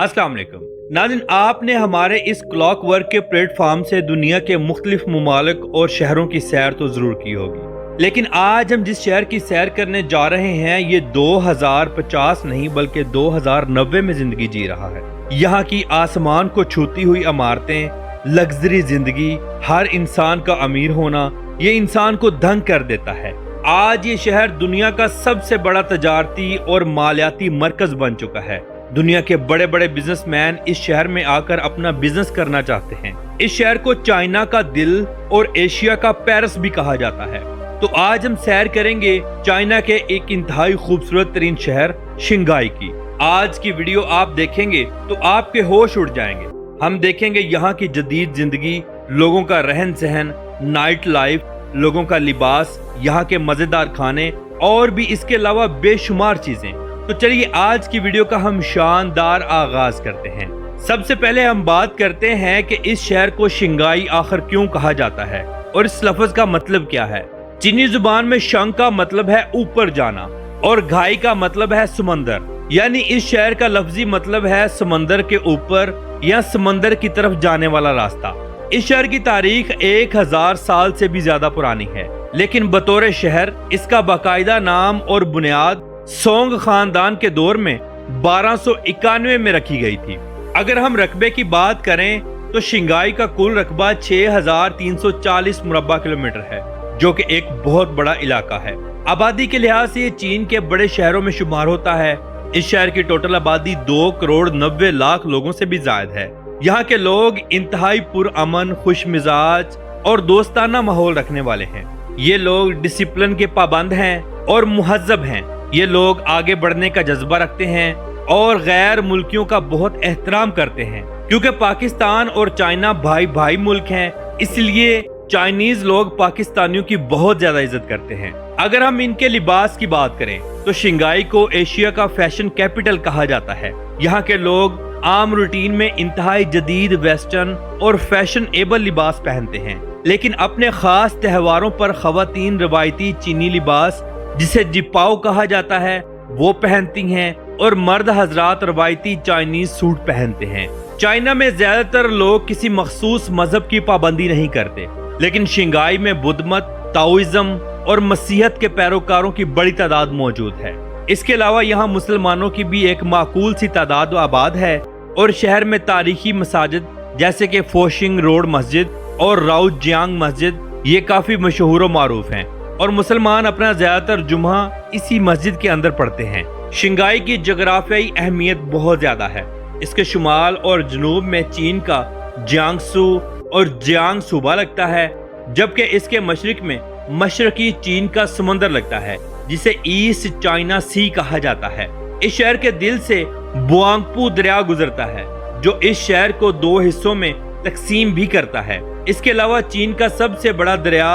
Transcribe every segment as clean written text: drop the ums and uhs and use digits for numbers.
अस्सलाम वालेकुम नाज़रीन, आपने हमारे इस क्लॉक वर्क के प्लेटफॉर्म से दुनिया के मुख्तलिफ ममालिक और शहरों की सैर तो ज़रूर की होगी, लेकिन आज हम जिस शहर की सैर करने जा रहे हैं ये 2050 नहीं बल्कि 2090 में ज़िंदगी जी रहा है। यहाँ की आसमान को छूती हुई इमारतें, लग्जरी ज़िंदगी, हर इंसान का अमीर होना, ये इंसान को दंग कर देता है। आज ये शहर दुनिया का सबसे बड़ा तजारती और मालियाती मरकज बन चुका है। दुनिया के बड़े बड़े बिजनेसमैन इस शहर में आकर अपना बिजनेस करना चाहते हैं। इस शहर को चाइना का दिल और एशिया का पेरिस भी कहा जाता है। तो आज हम सैर करेंगे चाइना के एक इंतहाई खूबसूरत तरीन शहर शंघाई की। आज की वीडियो आप देखेंगे तो आपके होश उड़ जाएंगे। हम देखेंगे यहाँ की जदीद जिंदगी, लोगों का रहन सहन, नाइट लाइफ, लोगों का लिबास, यहाँ के मजेदार खाने और भी इसके अलावा बेशुमार चीजें। तो चलिए आज की वीडियो का हम शानदार आगाज करते हैं। सबसे पहले हम बात करते हैं कि इस शहर को शंघाई आखिर क्यों कहा जाता है और इस लफ्ज का मतलब क्या है। चीनी जुबान में शंग का मतलब है ऊपर जाना और घाई का मतलब है समंदर, यानी इस शहर का लफ्जी मतलब है समंदर के ऊपर या समंदर की तरफ जाने वाला रास्ता। इस शहर की तारीख 1000 साल से भी ज्यादा पुरानी है, लेकिन बतौर शहर इसका बाकायदा नाम और बुनियाद सोंग खानदान के दौर में 1291 में रखी गई थी। अगर हम रकबे की बात करें तो शंघाई का कुल रकबा 6340 मुरब्बा किलोमीटर है, जो कि एक बहुत बड़ा इलाका है। आबादी के लिहाज से ये चीन के बड़े शहरों में शुमार होता है। इस शहर की टोटल आबादी 2 करोड़ 90 लाख लोगों से भी ज्यादा है। यहाँ के लोग इंतहाई पुरअमन, खुश मिजाज और दोस्ताना माहौल रखने वाले हैं। ये लोग डिसिप्लिन के पाबंद हैं और मुहज्जब हैं। ये लोग आगे बढ़ने का जज्बा रखते हैं और गैर मुल्कियों का बहुत एहतराम करते हैं। क्योंकि पाकिस्तान और चाइना भाई भाई मुल्क हैं, इसलिए चाइनीज लोग पाकिस्तानियों की बहुत ज्यादा इज्जत करते हैं। अगर हम इनके लिबास की बात करें तो शंघाई को एशिया का फैशन कैपिटल कहा जाता है। यहाँ के लोग आम रूटीन में इंतहाई जदीद वेस्टर्न और फैशन एबल लिबास पहनते हैं, लेकिन अपने खास त्योहारों पर खवातीन रवायती चीनी लिबास जिसे जिपाओ कहा जाता है वो पहनती हैं और मर्द हजरात रवायती चाइनीज सूट पहनते हैं। चाइना में ज्यादातर लोग किसी मखसूस मजहब की पाबंदी नहीं करते, लेकिन शंघाई में बुद्ध मत, ताओइज्म और मसीहत के पैरोकारों की बड़ी तादाद मौजूद है। इसके अलावा यहाँ मुसलमानों की भी एक माकूल सी तादाद आबाद है और शहर में तारीखी मसाजिद जैसे कि फोशिंग रोड मस्जिद और राउजियांग मस्जिद ये काफी मशहूर और मारूफ हैं और मुसलमान अपना ज्यादातर जुम्मा इसी मस्जिद के अंदर पढ़ते हैं। शंघाई की जोग्राफियाई अहमियत बहुत ज्यादा है। इसके शुमाल और जनूब में चीन का जियांगसू और जियांग सूबा लगता है, जबकि इसके मशरिक में मशरकी चीन का समंदर लगता है जिसे ईस्ट चाइना सी कहा जाता है। इस शहर के दिल से बुआंगपू दरिया गुजरता है जो इस शहर को 2 हिस्सों में तकसीम भी करता है। इसके अलावा चीन का सबसे बड़ा दरिया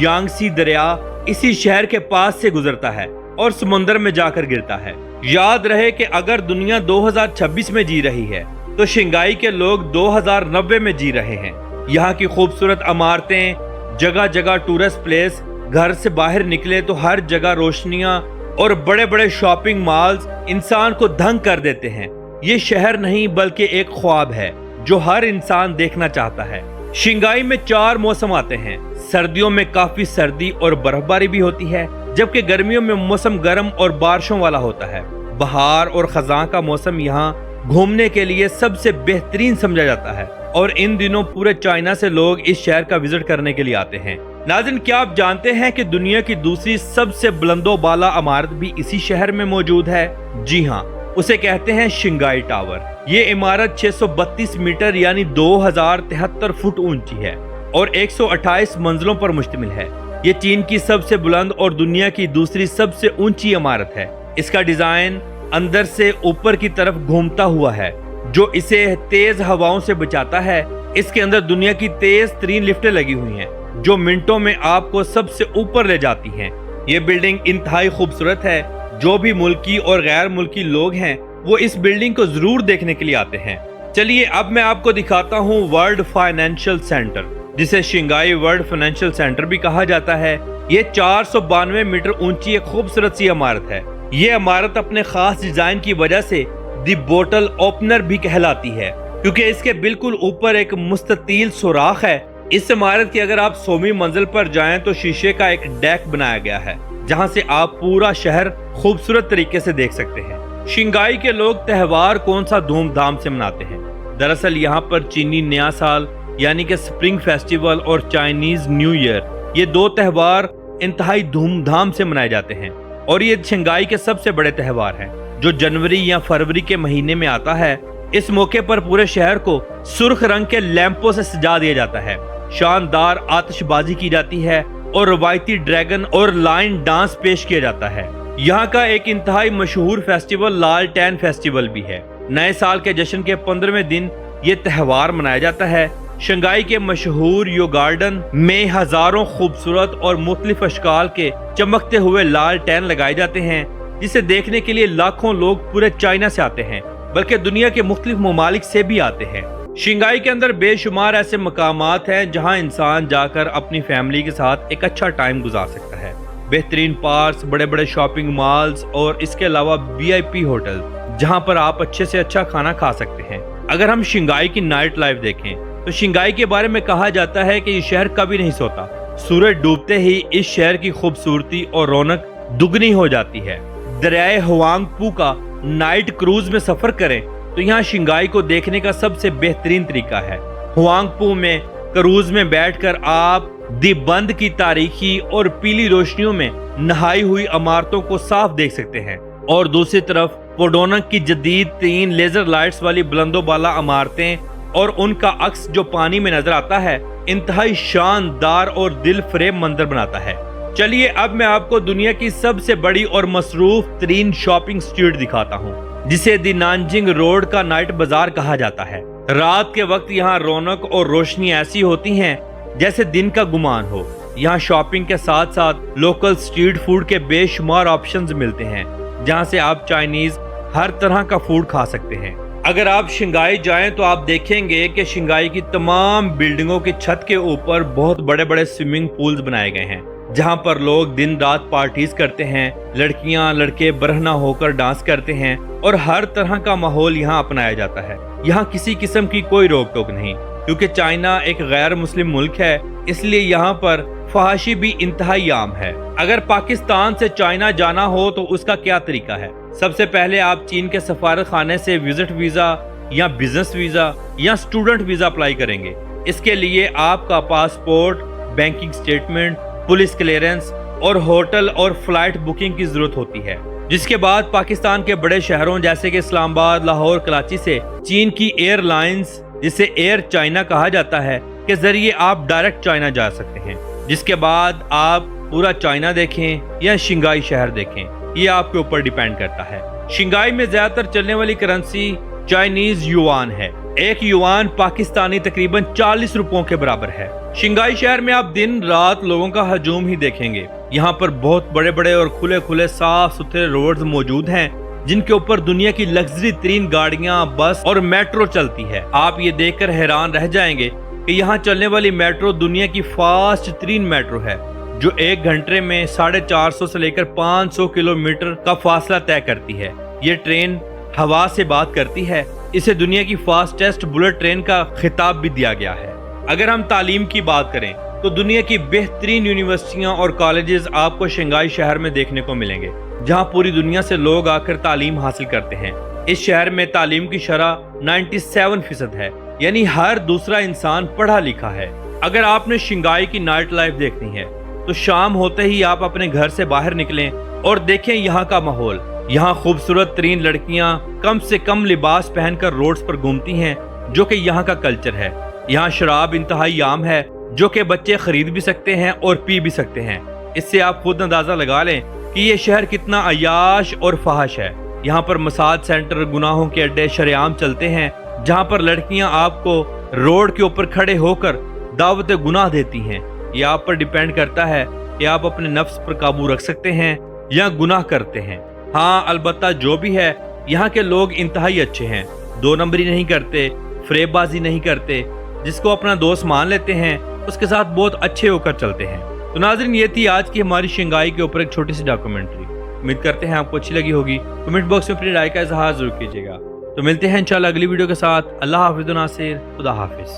यांगसी दरिया इसी शहर के पास से गुजरता है और समुद्र में जाकर गिरता है। याद रहे कि अगर दुनिया 2026 में जी रही है तो शंघाई के लोग 2090 में जी रहे हैं। यहाँ की खूबसूरत इमारतें, जगह जगह टूरिस्ट प्लेस, घर से बाहर निकले तो हर जगह रोशनियां और बड़े बड़े शॉपिंग मॉल्स इंसान को दंग कर देते हैं। ये शहर नहीं बल्कि एक ख्वाब है जो हर इंसान देखना चाहता है। शंघाई में 4 मौसम आते हैं। सर्दियों में काफी सर्दी और बर्फबारी भी होती है, जबकि गर्मियों में मौसम गर्म और बारिशों वाला होता है। बहार और खजां का मौसम यहाँ घूमने के लिए सबसे बेहतरीन समझा जाता है और इन दिनों पूरे चाइना से लोग इस शहर का विजिट करने के लिए आते हैं। नाज़रीन, क्या आप जानते हैं कि दुनिया की दूसरी सबसे बुलंदो बाला इमारत भी इसी शहर में मौजूद है? जी हाँ, उसे कहते हैं शंघाई टावर। ये इमारत 632 मीटर यानी 2073 फुट ऊंची है और 128 मंजिलों पर मुश्तमिल है। ये चीन की सबसे बुलंद और दुनिया की दूसरी सबसे ऊंची इमारत है। इसका डिजाइन अंदर से ऊपर की तरफ घूमता हुआ है जो इसे तेज हवाओं से बचाता है। इसके अंदर दुनिया की तेज तरीन लिफ्टें लगी हुई हैं जो मिनटों में आपको सबसे ऊपर ले जाती हैं। ये बिल्डिंग इंतहाई खूबसूरत है। जो भी मुल्की और गैर मुल्की लोग हैं वो इस बिल्डिंग को जरूर देखने के लिए आते हैं। चलिए अब मैं आपको दिखाता हूँ वर्ल्ड फाइनेंशियल सेंटर, जिसे शंघाई वर्ल्ड फाइनेंशियल सेंटर भी कहा जाता है। ये 492 मीटर ऊंची एक खूबसूरत सी इमारत है। ये इमारत अपने खास डिजाइन की वजह से دی बोटल ओपनर भी कहलाती है, क्योंकि इसके बिल्कुल ऊपर एक मुस्ततील सुराख है। इस इमारत की अगर आप 100वीं मंजिल पर जाएं तो शीशे का एक डेक बनाया गया है, जहां से आप पूरा शहर खूबसूरत तरीके से देख सकते हैं। शंघाई के लोग त्योहार कौन सा धूमधाम से मनाते हैं? दरअसल यहाँ पर चीनी नया साल यानी कि स्प्रिंग फेस्टिवल और चाइनीज न्यू ईयर, ये दो त्योहार इंतहाई धूमधाम से मनाए जाते हैं और ये शंघाई के सबसे बड़े त्योहार हैं जो जनवरी या फरवरी के महीने में आता है। इस मौके पर पूरे शहर को सुर्ख रंग के लैंपों से सजा दिया जाता है, शानदार आतिशबाजी की जाती है और रवायती ड्रैगन और लाइन डांस पेश किया जाता है। यहाँ का एक इंतहाई मशहूर फेस्टिवल लाल टैन फेस्टिवल भी है। नए साल के जश्न के 15वें दिन ये त्योहार मनाया जाता है। शंघाई के मशहूर यो गार्डन में हजारों खूबसूरत और मुख्तलिफ अशकाल के चमकते हुए लाल टैन लगाए जाते हैं, जिसे देखने के लिए लाखों लोग पूरे चाइना से आते हैं, बल्कि दुनिया के मुख्तलिफ ममालिक से भी आते हैं। शंघाई के अंदर बेशुमार ऐसे मकामात हैं जहां इंसान जाकर अपनी फैमिली के साथ एक अच्छा टाइम गुजार सकता है। बेहतरीन पार्क्स, बड़े बड़े शॉपिंग मॉल्स और इसके अलावा VIP होटल जहां पर आप अच्छे से अच्छा खाना खा सकते हैं। अगर हम शंघाई की नाइट लाइफ देखें तो शंघाई के बारे में कहा जाता है कि ये शहर कभी नहीं सोता। सूरज डूबते ही इस शहर की खूबसूरती और रौनक दुगनी हो जाती है। दरियाए हुआंगपू का नाइट क्रूज में सफर करें तो यहाँ शंघाई को देखने का सबसे बेहतरीन तरीका है। हुआंगपू में क्रूज में बैठकर आप दी बंद की तारीखी और पीली रोशनियों में नहाई हुई इमारतों को साफ देख सकते हैं और दूसरी तरफ पोडोनग की जदीद 3 लेजर लाइट्स वाली बुलंदो बाला इमारतें और उनका अक्स जो पानी में नजर आता है इंतहाई शानदार और दिल फरेब मंजर बनाता है। चलिए अब मैं आपको दुनिया की सबसे बड़ी और मसरूफ तरीन शॉपिंग स्ट्रीट दिखाता हूँ, जिसे दी नानजिंग रोड का नाइट बाजार कहा जाता है। रात के वक्त यहाँ रौनक और रोशनी ऐसी होती हैं जैसे दिन का गुमान हो। यहाँ शॉपिंग के साथ साथ लोकल स्ट्रीट फूड के बेशुमार ऑप्शंस मिलते हैं, जहाँ से आप चाइनीज हर तरह का फूड खा सकते हैं। अगर आप शंघाई जाएं तो आप देखेंगे कि शंघाई की तमाम बिल्डिंगों की छत के ऊपर बहुत बड़े बड़े स्विमिंग पूल्स बनाए गए हैं, जहां पर लोग दिन रात पार्टीज करते हैं, लड़कियां लड़के बरहना होकर डांस करते हैं और हर तरह का माहौल यहाँ अपनाया जाता है। यहाँ किसी किस्म की कोई रोक टोक नहीं, क्योंकि चाइना एक गैर मुस्लिम मुल्क है, इसलिए यहाँ पर फहाशी भी इंतहाई आम है। अगर पाकिस्तान से चाइना जाना हो तो उसका क्या तरीका है? सबसे पहले आप चीन के सफारत खाने से विजिट वीजा या बिजनेस वीजा या स्टूडेंट वीजा अप्लाई करेंगे। इसके लिए आपका passport, banking statement, police clearance और होटल और फ्लाइट बुकिंग की जरूरत होती है। जिसके बाद पाकिस्तान के बड़े शहरों जैसे कि इस्लामाबाद, लाहौर, कराची से चीन की एयरलाइंस, जिसे एयर चाइना कहा जाता है, के जरिए आप डायरेक्ट चाइना जा सकते हैं। जिसके बाद आप पूरा चाइना देखें या शंघाई शहर देखें, ये आपके ऊपर डिपेंड करता है। शंघाई में ज्यादातर चलने वाली करेंसी चाइनीज युआन है। एक युआन पाकिस्तानी तकरीबन 40 रुपयों के बराबर है। शंघाई शहर में आप दिन रात लोगों का हजूम ही देखेंगे। यहाँ पर बहुत बड़े बड़े और खुले खुले साफ सुथरे रोड्स मौजूद हैं, जिनके ऊपर दुनिया की लग्जरी तरीन गाड़ियां, बस और मेट्रो चलती है। आप ये देखकर हैरान रह जाएंगे कि यहाँ चलने वाली मेट्रो दुनिया की फास्ट तरीन मेट्रो है, जो 1 घंटे में 450 से लेकर 500 किलोमीटर का फासला तय करती है। ये ट्रेन हवा से बात करती है। इसे दुनिया की फास्टेस्ट बुलेट ट्रेन का खिताब भी दिया गया है। अगर हम तालीम की बात करें तो दुनिया की बेहतरीन यूनिवर्सिटियां और कॉलेजेस आपको शंघाई शहर में देखने को मिलेंगे, जहां पूरी दुनिया से लोग आकर तालीम हासिल करते हैं। इस शहर में तालीम की शरह 97% है, यानी हर दूसरा इंसान पढ़ा लिखा है। अगर आपने शंघाई की नाइट लाइफ देखनी है तो शाम होते ही आप अपने घर से बाहर निकलें और देखें यहाँ का माहौल। यहाँ खूबसूरत तरीन लड़कियाँ कम से कम लिबास पहनकर रोड्स पर घूमती हैं, जो कि यहाँ का कल्चर है। यहाँ शराब इंतहाई आम है, जो कि बच्चे खरीद भी सकते हैं और पी भी सकते हैं। इससे आप खुद अंदाजा लगा लें कि ये शहर कितना अयाश और फहाश है। यहाँ पर मसाज सेंटर, गुनाहों के अड्डे शरेआम चलते हैं, जहाँ पर लड़कियाँ आपको रोड के ऊपर खड़े होकर दावत गुनाह देती हैं। ये आप पर डिपेंड करता है कि आप अपने नफ्स पर काबू रख सकते हैं या गुनाह करते हैं। हाँ, अलबत्ता जो भी है, यहाँ के लोग इंतहाई अच्छे हैं, 2 नंबरी नहीं करते, फरेबबाजी नहीं करते, जिसको अपना दोस्त मान लेते हैं उसके साथ बहुत अच्छे होकर चलते हैं। तो नाज़रीन, ये थी आज की हमारी शंघाई के ऊपर एक छोटी सी डॉक्यूमेंट्री। उम्मीद करते हैं आपको अच्छी लगी होगी। कमेंट बॉक्स में अपनी राय का इजहार जरूर कीजिएगा। تو ملتے ہیں انشاءاللہ اگلی ویڈیو کے ساتھ. اللہ حافظ ناصر, خدا حافظ.